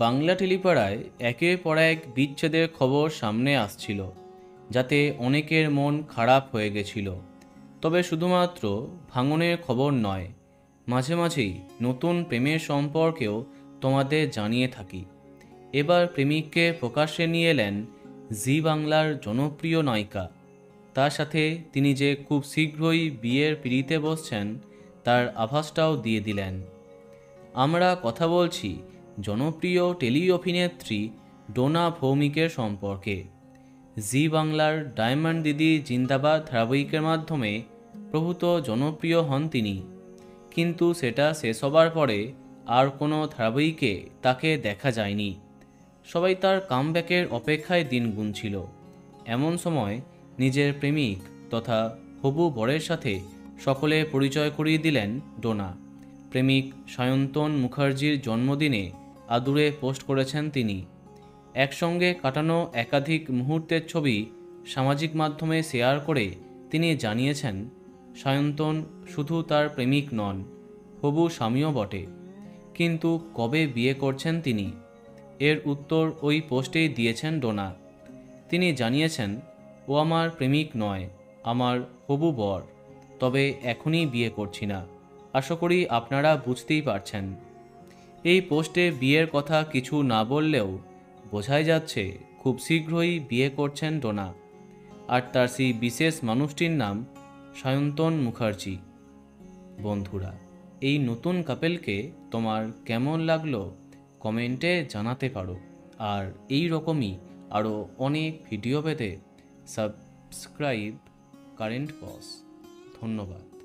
বাংলা টেলিপাড়ায় একের পর এক বিচ্ছেদের খবর সামনে আসছিল, যাতে অনেকের মন খারাপ হয়ে গেছিল। তবে শুধুমাত্র ভাঙনের খবর নয়, মাঝে মাঝেই নতুন প্রেমের সম্পর্কেও তোমাদের জানিয়ে থাকি। এবার প্রেমিককে প্রকাশ্যে নিয়ে এলেন জি বাংলার জনপ্রিয় নায়িকা। তার সাথে তিনি যে খুব শীঘ্রই বিয়ের পিঁড়িতে বসছেন তার আভাসটাও দিয়ে দিলেন। আমরা কথা বলছি জনপ্রিয় টেলি অভিনেত্রী ডোনা ভৌমিকের সম্পর্কে। জি বাংলার ডায়মন্ড দিদি জিন্দাবাদ ধারাবাহিকের মাধ্যমে প্রভূত জনপ্রিয় হন তিনি, কিন্তু সেটা শেষ হবার পরে আর কোনো ধারাবাহিকে তাকে দেখা যায়নি। সবাই তার কামব্যাকের অপেক্ষায় দিন গুনছিল। এমন সময় নিজের প্রেমিক তথা হবু বরের সাথে সকলে পরিচয় করিয়ে দিলেন ডোনা। প্রেমিক সায়ন্তন মুখার্জির জন্মদিনে আদুরে পোস্ট করেছেন তিনি। একসঙ্গে কাটানো একাধিক মুহূর্তের ছবি সামাজিক মাধ্যমে শেয়ার করে তিনি জানিয়েছেন, সায়ন্তন শুধু তার প্রেমিক নন, হবু স্বামীও বটে। কিন্তু কবে বিয়ে করছেন তিনি? এর উত্তর ওই পোস্টেই দিয়েছেন ডোনা। তিনি জানিয়েছেন, ও আমার প্রেমিক নয়, আমার হবু বর, তবে এখনই বিয়ে করছি না। আশা করি আপনারা বুঝতেই পারছেন। এই পোস্টে বিয়ের কথা কিছু না বললেও বোঝাই যাচ্ছে খুব শীঘ্রই বিয়ে করছেন ডোনা। আর তার সেই বিশেষ মানুষটির নাম সায়ন্তন মুখার্জি। বন্ধুরা, এই নতুন কাপেলকে তোমার কেমন লাগলো কমেন্টে জানাতে পারো। আর এই রকমই আরও অনেক ভিডিও পেতে সাবস্ক্রাইব কারেন্ট বস। ধন্যবাদ।